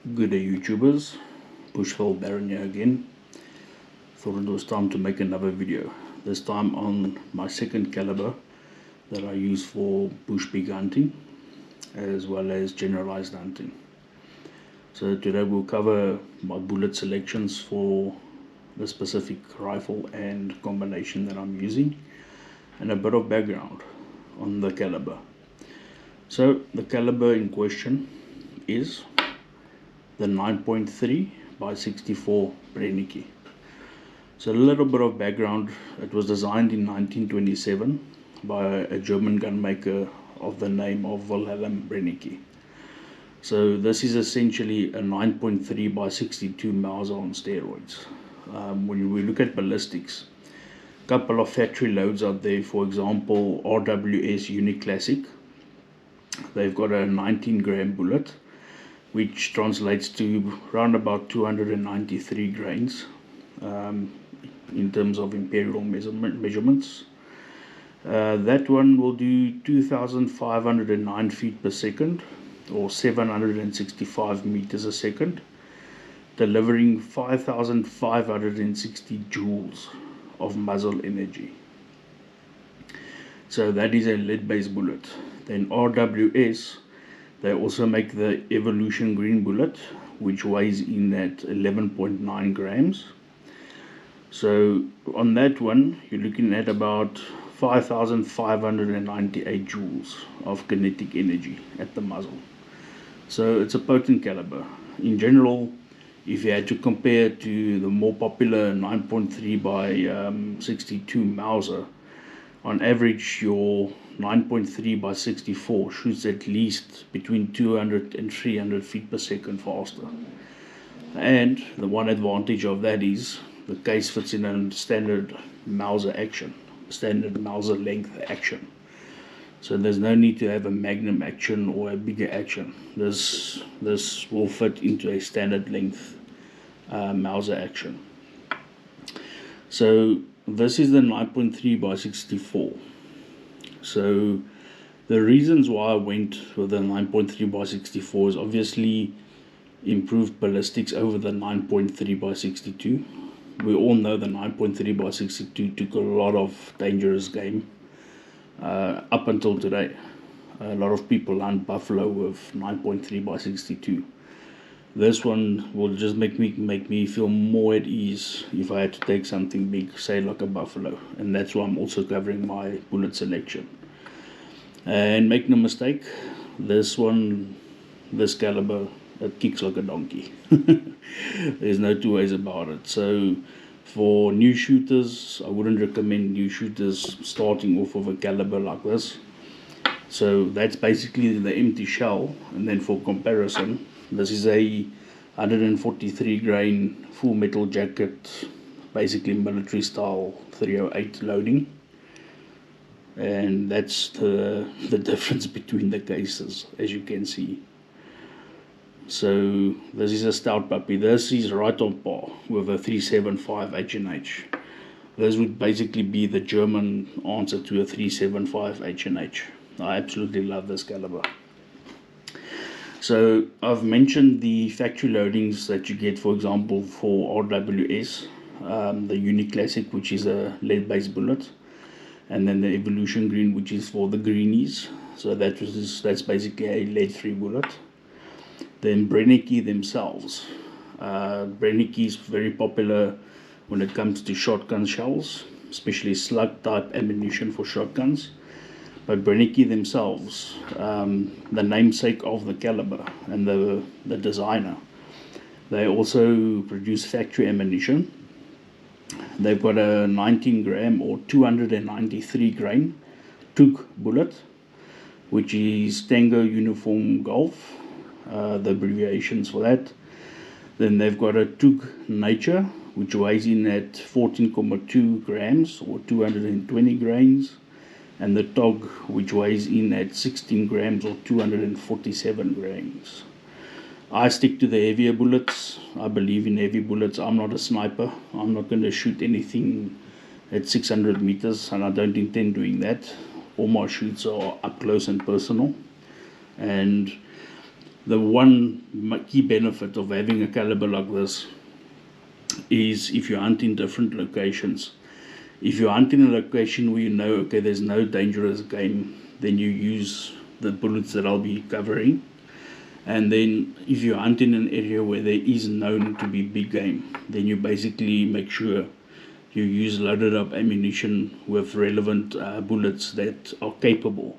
Good day YouTubers, Bushpig here again. Thought it was time to make another video. This time on my second caliber that I use for bushpig hunting as well as generalized hunting. So today we'll cover my bullet selections for the specific rifle and combination that I'm using and a bit of background on the caliber. So the caliber in question is the 9.3 by 64 Brenneke. So a little bit of background: it was designed in 1927 by a German gunmaker of the name of Brenneke. So this is essentially a 9.3 by 62 Mauser on steroids. When we look at ballistics, a couple of factory loads out there, for example RWS Unique Classic, they've got a 19 gram bullet, which translates to around about 293 grains in terms of imperial measurements. That one will do 2,509 feet per second or 765 meters a second, delivering 5,560 joules of muzzle energy. So that is a lead-based bullet. Then RWS, they also make the Evolution Green bullet, which weighs in at 11.9 grams. So on that one, you're looking at about 5,598 joules of kinetic energy at the muzzle. So it's a potent caliber. In general, if you had to compare to the more popular 9.3 by 62 Mauser, on average your 9.3 by 64 shoots at least between 200 and 300 feet per second faster. And the one advantage of that is the case fits in a standard Mauser action, standard Mauser length action. So there's no need to have a magnum action or a bigger action. This will fit into a standard length Mauser action. So this is the 9.3 by 64. So the reasons why I went with the 9.3 by 64 is obviously improved ballistics over the 9.3 by 62. We all know the 9.3 by 62 took a lot of dangerous game up until today. A lot of people hunt buffalo with 9.3 by 62. This one will just make me feel more at ease if I had to take something big, say like a buffalo, and that's why I'm also covering my bullet selection. And make no mistake, this caliber, it kicks like a donkey. There's no two ways about it. So for new shooters, I wouldn't recommend new shooters starting off with a caliber like this. So that's basically the empty shell. And then for comparison, this is a 143 grain full metal jacket, basically military style 308 loading. And that's the difference between the cases, as you can see. So this is a stout puppy. This is right on par with a 375 H&H. This would basically be the German answer to a 375 H&H. I absolutely love this caliber. So I've mentioned the factory loadings that you get, for example, for RWS, the Unique Classic, which is a lead-based bullet, and then the Evolution Green, which is for the greenies. So that's basically a lead-free bullet. Then Brenneke themselves. Brenneke is very popular when it comes to shotgun shells, especially slug type ammunition for shotguns. But Brenneke themselves, the namesake of the caliber and the designer, they also produce factory ammunition. They've got a 19 gram or 293 grain TUG bullet, which is Tango Uniform Golf, the abbreviations for that. Then they've got a TUG Nature, which weighs in at 14.2 grams or 220 grains, and the TOG, which weighs in at 16 grams or 247 grains. I stick to the heavier bullets. I believe in heavy bullets. I'm not a sniper. I'm not going to shoot anything at 600 meters, and I don't intend doing that. All my shoots are up close and personal. And The one key benefit of having a caliber like this is if you hunt in different locations. If you hunt in a location where you know, okay, there's no dangerous game, then you use the bullets that I'll be covering. And then if you hunt in an area where there is known to be big game, then you basically make sure you use loaded up ammunition with relevant bullets that are capable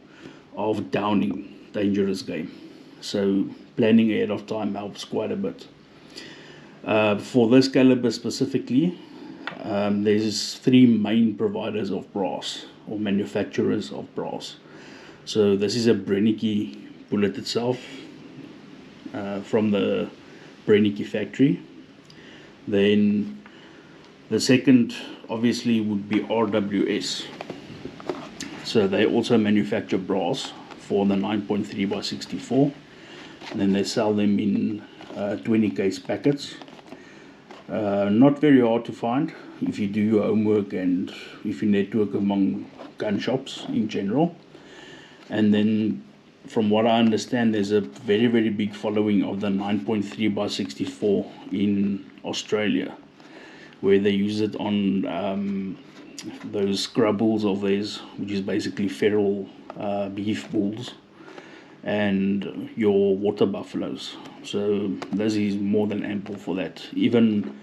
of downing dangerous game. So planning ahead of time helps quite a bit. For this caliber specifically, there's three main providers of brass, or manufacturers of brass. So this is a Brenneke bullet itself, from the Brenneke factory. Then the second obviously would be RWS. So they also manufacture brass for the 9.3x64. And then they sell them in 20 case packets. Not very hard to find if you do your homework and if you network among gun shops in general. And then from what I understand, there's a very, very big following of the 9.3x64 in Australia, where they use it on those scrub bulls of theirs, which is basically feral beef bulls, and your water buffaloes. So this is more than ample for that. Even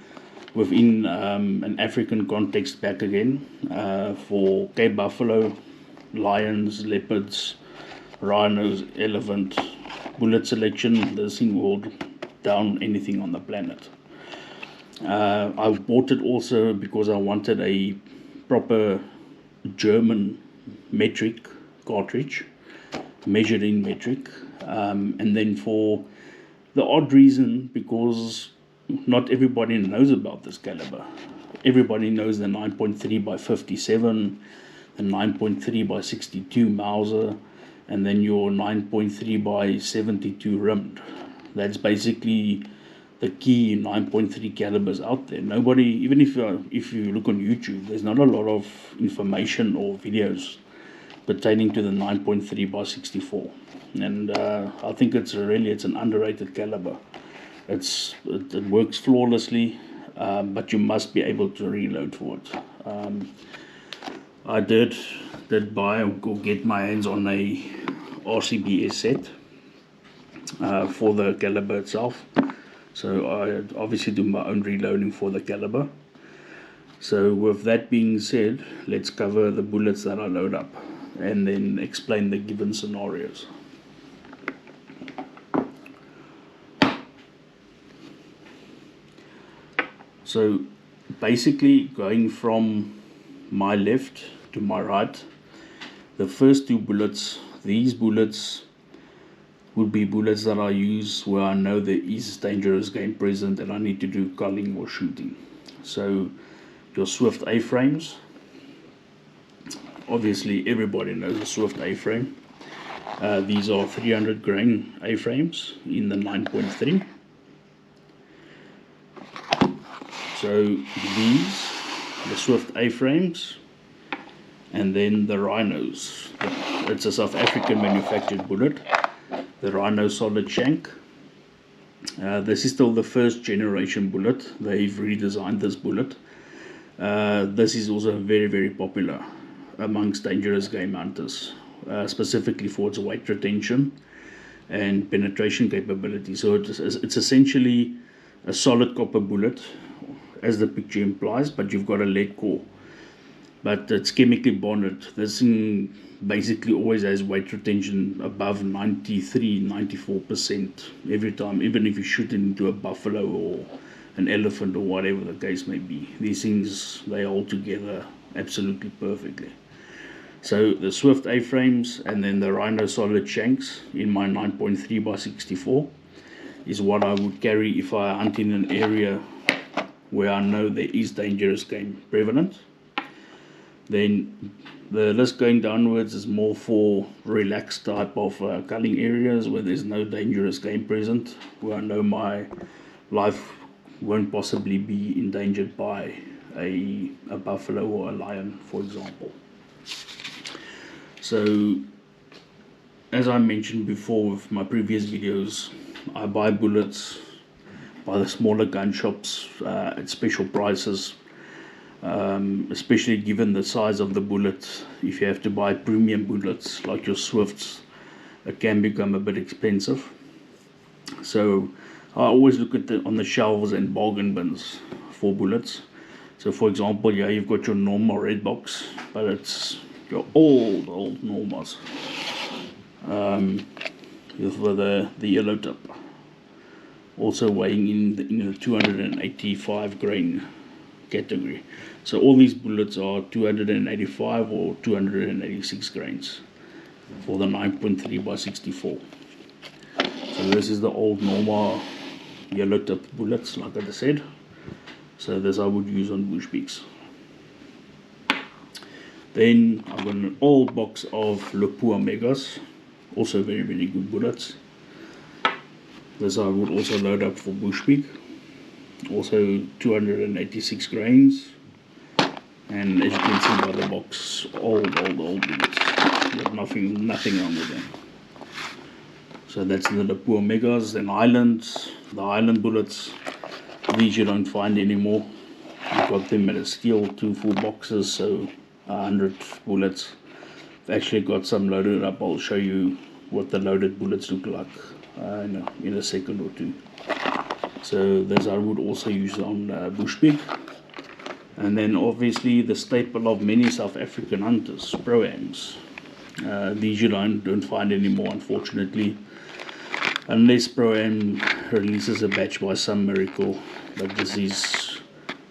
within an African context back again, for Cape buffalo, lions, leopards, rhinos, elephant, bullet selection, this thing will down anything on the planet. I bought it also because I wanted a proper German metric cartridge, measured in metric, and then for the odd reason, because not everybody knows about this caliber. Everybody knows the 9.3x57, the 9.3x62 Mauser, and then your 9.3x72 rimmed. That's basically the key 9.3 calibers out there. Nobody, even if you look on YouTube, there's not a lot of information or videos pertaining to the 9.3x64, and I think it's an underrated caliber. It works flawlessly, but you must be able to reload for it. I did buy or get my hands on a RCBS set for the caliber itself. So I obviously do my own reloading for the caliber. So with that being said, let's cover the bullets that I load up and then explain the given scenarios. So basically, going from my left to my right, the first two bullets, these bullets would be bullets that I use where I know there is dangerous game present and I need to do culling or shooting. So your Swift A-frames, obviously everybody knows a Swift A-frame. These are 300 grain A-frames in the 9.3. So these, the Swift A-frames, and then the Rhinos. It's a South African manufactured bullet, the Rhino solid shank. This is still the first generation bullet. They've redesigned this bullet. This is also very, very popular amongst dangerous game hunters, specifically for its weight retention and penetration capability. So it's essentially a solid copper bullet, as the picture implies, but you've got a lead core. But it's chemically bonded. This thing basically always has weight retention above 93-94% every time, even if you shoot it into a buffalo or an elephant or whatever the case may be. These things, they hold together absolutely perfectly. So the Swift A-frames and then the Rhino solid shanks in my 9.3x64 is what I would carry if I hunt in an area where I know there is dangerous game prevalent. Then the list going downwards is more for relaxed type of culling areas where there's no dangerous game present, where I know my life won't possibly be endangered by a buffalo or a lion, for example. So as I mentioned before with my previous videos, I buy bullets by the smaller gun shops at special prices, especially given the size of the bullet. If you have to buy premium bullets like your Swifts, it can become a bit expensive. So I always look at on the shelves and bargain bins for bullets. So for example, yeah, you've got your normal red box, but it's your old normals with the yellow tip, also weighing in the 285 grain category. So all these bullets are 285 or 286 grains for the 9.3x64. So this is the old normal yellow tip bullets, like I said. So this I would use on Bushpigs. Then I've got an old box of Lopua Megas, also very good bullets. This I would also load up for Bushpig, also 286 grains, and as you can see by the box, old bullets. Got nothing wrong with them. So that's the Lopua Megas. Then the Island bullets, these you don't find anymore. I've got them at a steel 2 full boxes, so 100 bullets. I've actually got some loaded up. I'll show you what the loaded bullets look like in a second or two. So this I would also use on Bushpig. And then obviously the staple of many South African hunters, Pro-Ams. These you don't find anymore, unfortunately, unless Pro-Am releases a batch by some miracle. But this is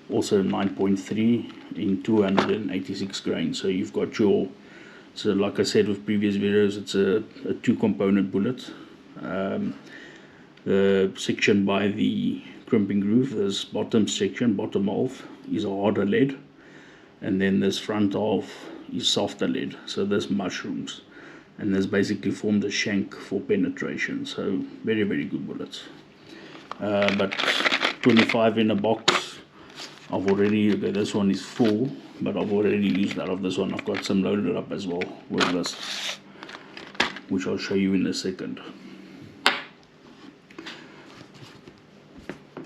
also 9.3 in 286 grains. So you've got so like I said with previous videos, it's a 2-component bullet. The section by the crimping groove, this bottom section, bottom half, is a harder lead, and then this front half is softer lead. So there's mushrooms, and this basically forms a shank for penetration. So very good bullets. But 25 in a box, I've already, okay, this one is full, but I've already used out of this one. I've got some loaded up as well with this, which I'll show you in a second.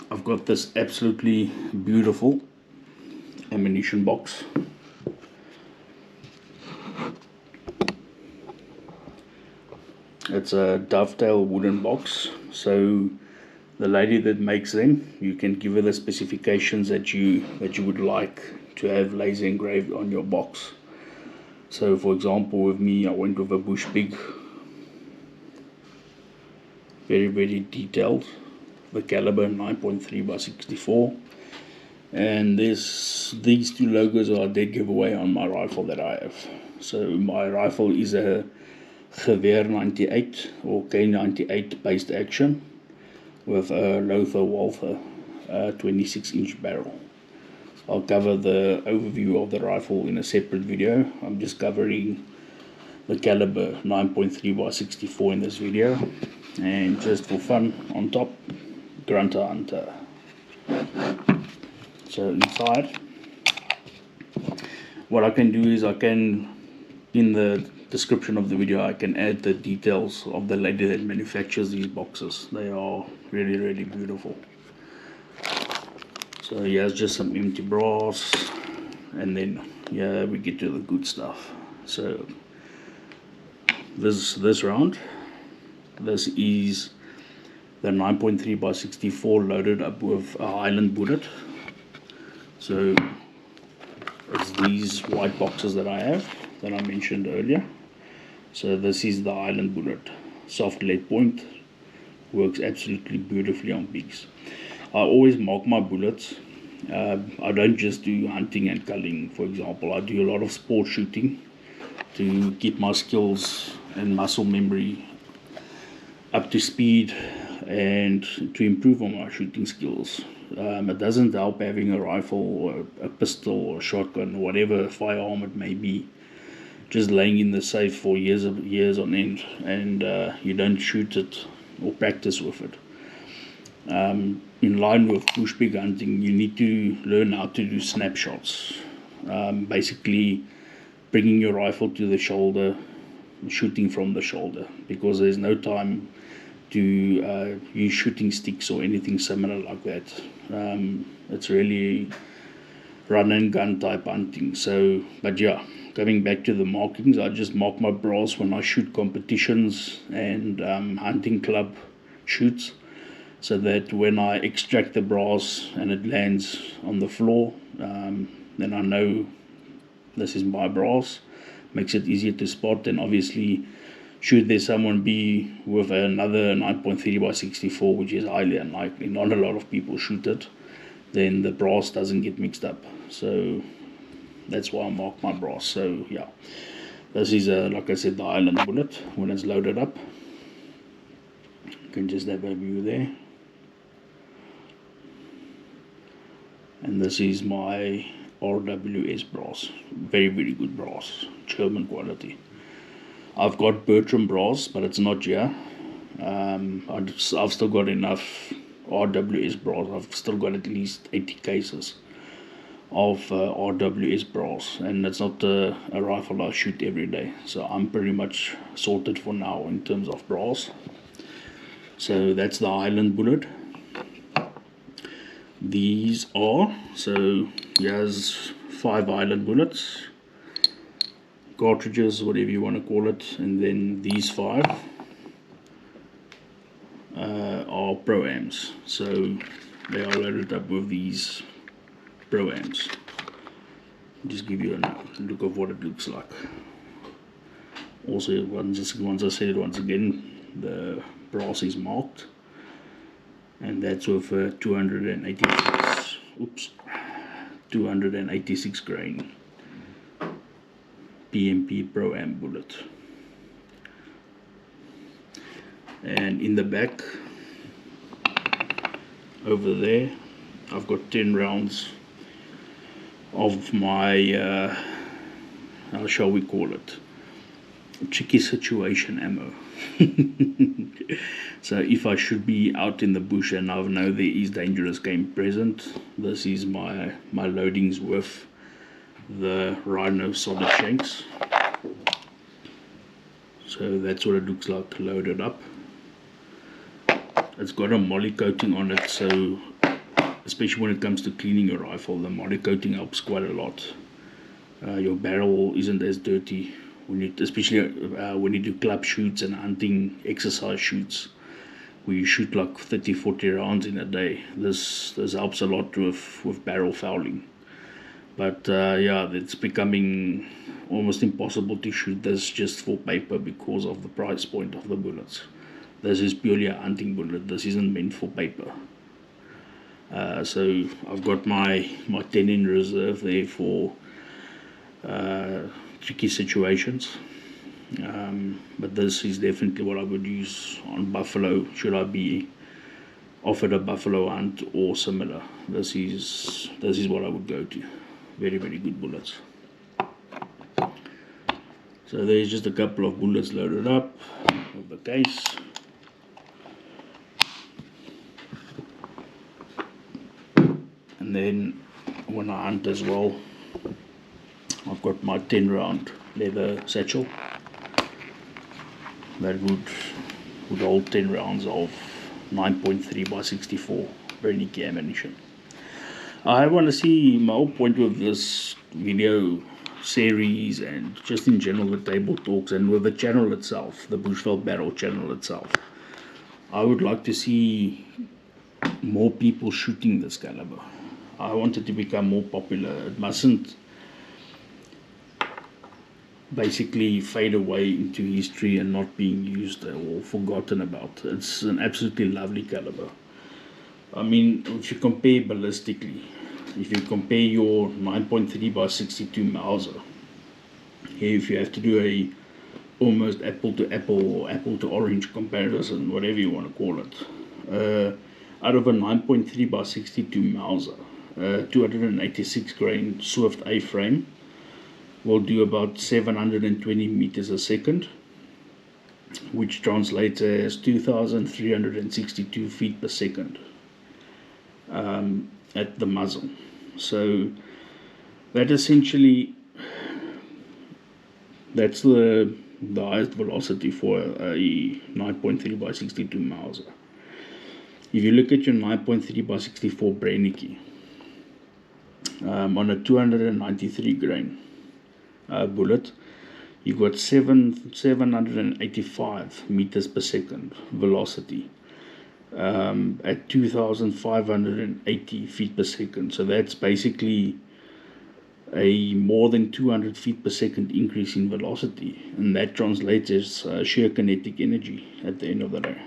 I've got this absolutely beautiful ammunition box. It's a dovetail wooden box, so the lady that makes them, you can give her the specifications that you would like to have laser engraved on your box. So for example, with me, I went with a Bushpig, very detailed, the caliber 9.3x64, and these two logos are a dead giveaway on my rifle that I have. So my rifle is a Geweer 98 or K98 based action with a Lothar Walther 26-inch barrel. I'll cover the overview of the rifle in a separate video. I'm just covering the caliber 9.3x64 in this video, and just for fun on top, Grunter Hunter. So inside, what I can do is in the description of the video, I can add the details of the lady that manufactures these boxes. They are really beautiful. So here's just some empty brass, and then yeah, we get to the good stuff. So this round, this is the 9.3x64 loaded up with a Highland bullet. So it's these white boxes that I have that I mentioned earlier. So this is the Highland bullet, soft lead point, works absolutely beautifully on pigs. I always mark my bullets. I don't just do hunting and culling, for example. I do a lot of sport shooting to keep my skills and muscle memory up to speed and to improve on my shooting skills. It doesn't help having a rifle or a pistol or a shotgun or whatever firearm it may be just laying in the safe for years on end, and you don't shoot it or practice with it. In line with bushpig hunting, you need to learn how to do snapshots, basically bringing your rifle to the shoulder, shooting from the shoulder, because there's no time to use shooting sticks or anything similar like that. It's really run and gun type hunting. So, but yeah, coming back to the markings, I just mark my brass when I shoot competitions and hunting club shoots, so that when I extract the brass and it lands on the floor, then I know this is my brass. Makes it easier to spot. And obviously, should there someone be with another 9.3x64, which is highly unlikely, not a lot of people shoot it, then the brass doesn't get mixed up. So that's why I mark my brass. So yeah, this is like I said, the Island bullet when it's loaded up. You can just have a view there. And this is my RWS brass, very good brass, German quality. I've got Bertram brass, but it's not here. I've still got enough RWS brass. I've still got at least 80 cases of RWS brass, and it's not a rifle I shoot every day, so I'm pretty much sorted for now in terms of brass. So that's the Highland bullet. These are, so here's 5 Highland bullets, cartridges, whatever you want to call it, and then these 5 are Pro-Ams. So they are loaded up with these Pro-Ams. Just give you a look of what it looks like. Also, once I said it once again, the brass is marked, and that's with 286 grain PMP Pro-Am bullet. And in the back over there, I've got 10 rounds of my how shall we call it, tricky situation ammo. So if I should be out in the bush and I know there is dangerous game present, this is my loadings with the Rhino solid shanks. So that's what it looks like loaded up. It's got a moly coating on it, so especially when it comes to cleaning your rifle, the moly coating helps quite a lot. Your barrel isn't as dirty especially when you do club shoots and hunting exercise shoots, where you shoot like 30-40 rounds in a day. This helps a lot with barrel fouling. But yeah, it's becoming almost impossible to shoot this just for paper because of the price point of the bullets. This is purely a hunting bullet. This isn't meant for paper. So I've got my 10 in reserve there for tricky situations. But this is definitely what I would use on buffalo should I be offered a buffalo hunt or similar. This is what I would go to. Very good bullets. So there's just a couple of bullets loaded up of the case. And then when I hunt as well, I've got my 10 round leather satchel that would hold 10 rounds of 9.3x64 Brenneke ammunition. I want to see my whole point with this video series and just in general the table talks and with the channel itself, the Bushveld Barrel channel itself. I would like to see more people shooting this caliber. I want it to become more popular. It mustn't basically fade away into history and not being used or forgotten about. It's an absolutely lovely caliber. I mean, if you compare ballistically, if you compare your 9.3x62 Mauser, if you have to do a almost apple to apple or apple to orange comparison, whatever you want to call it, out of a 9.3x62 Mauser, 286 grain Swift A frame will do about 720 meters a second, which translates as 2,362 feet per second at the muzzle. So that essentially, that's the the highest velocity for a 9.3x62 Mauser. If you look at your 9.3x64 Brenneke, on a 293 grain bullet, you got 785 meters per second velocity at 2,580 feet per second. So that's basically a more than 200 feet per second increase in velocity, and that translates as sheer kinetic energy at the end of the day.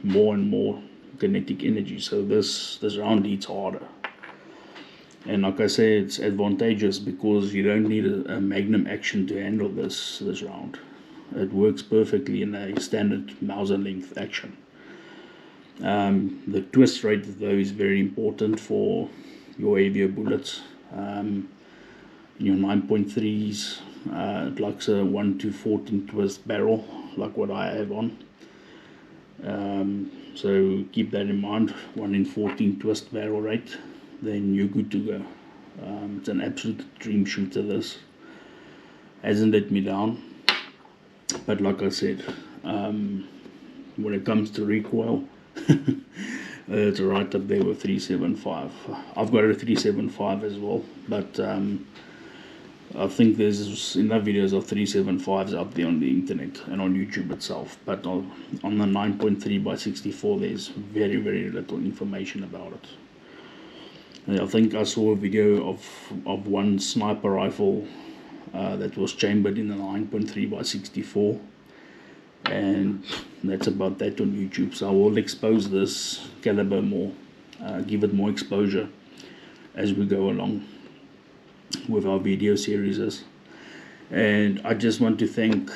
More and more kinetic energy. So this round hits harder. And like I say, it's advantageous because you don't need a magnum action to handle this round. It works perfectly in a standard Mauser length action. The twist rate though is very important for your heavier bullets. Your 9.3s, it likes a 1-to-14 twist barrel like what I have on. So keep that in mind, 1-in-14 twist barrel rate, then you're good to go. It's an absolute dream shooter. This hasn't let me down, but like I said, when it comes to recoil, it's right up there with 375. I've got a 375 as well, but I think there's enough videos of 375s out there on the internet and on YouTube itself, but on the 9.3x64 there's very little information about it. And I think I saw a video of one sniper rifle that was chambered in the 9.3x64, and that's about that on YouTube. So I will expose this caliber more, give it more exposure as we go along with our video series. And I just want to thank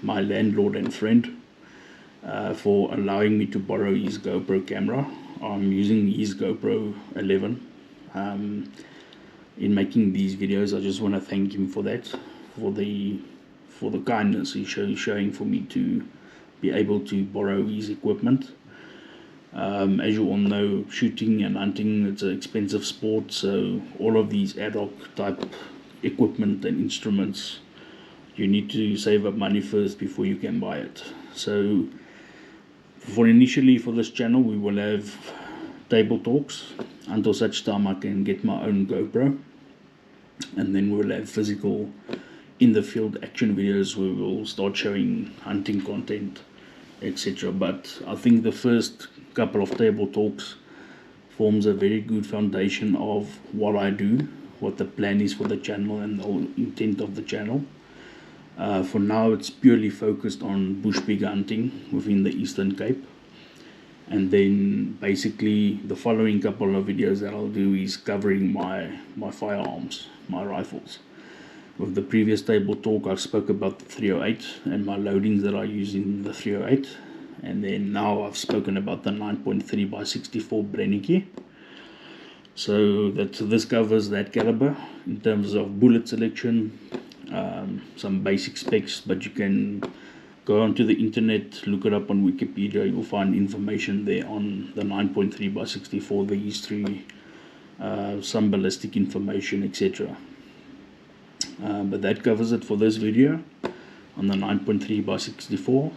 my landlord and friend for allowing me to borrow his GoPro camera. I'm using his GoPro 11 in making these videos. I just want to thank him for that, for the kindness he's showing for me to be able to borrow his equipment. As you all know, shooting and hunting, it's an expensive sport, so all of these ad hoc type equipment and instruments, you need to save up money first before you can buy it. So initially for this channel we will have table talks until such time I can get my own GoPro, and then we'll have physical in the field action videos where we'll start showing hunting content, etc. But I think the first couple of table talks forms a very good foundation of what I do, what the plan is for the channel, and the whole intent of the channel. For now it's purely focused on bushpig hunting within the Eastern Cape, and then basically the following couple of videos that I'll do is covering my firearms, my rifles. With the previous table talk I spoke about the 308 and my loadings that I use in the 308, and then now I've spoken about the 9.3x64 Brenneke. So this covers that caliber in terms of bullet selection, some basic specs, but you can go onto the internet, look it up on Wikipedia, you'll find information there on the 9.3x64, the history, some ballistic information, etc. But that covers it for this video on the 9.3x64.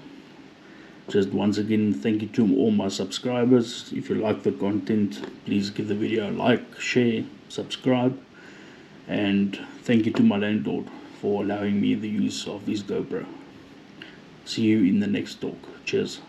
Just once again, thank you to all my subscribers. If you like the content, please give the video a like, share, subscribe, and thank you to my landlord for allowing me the use of this GoPro. See you in the next talk. Cheers.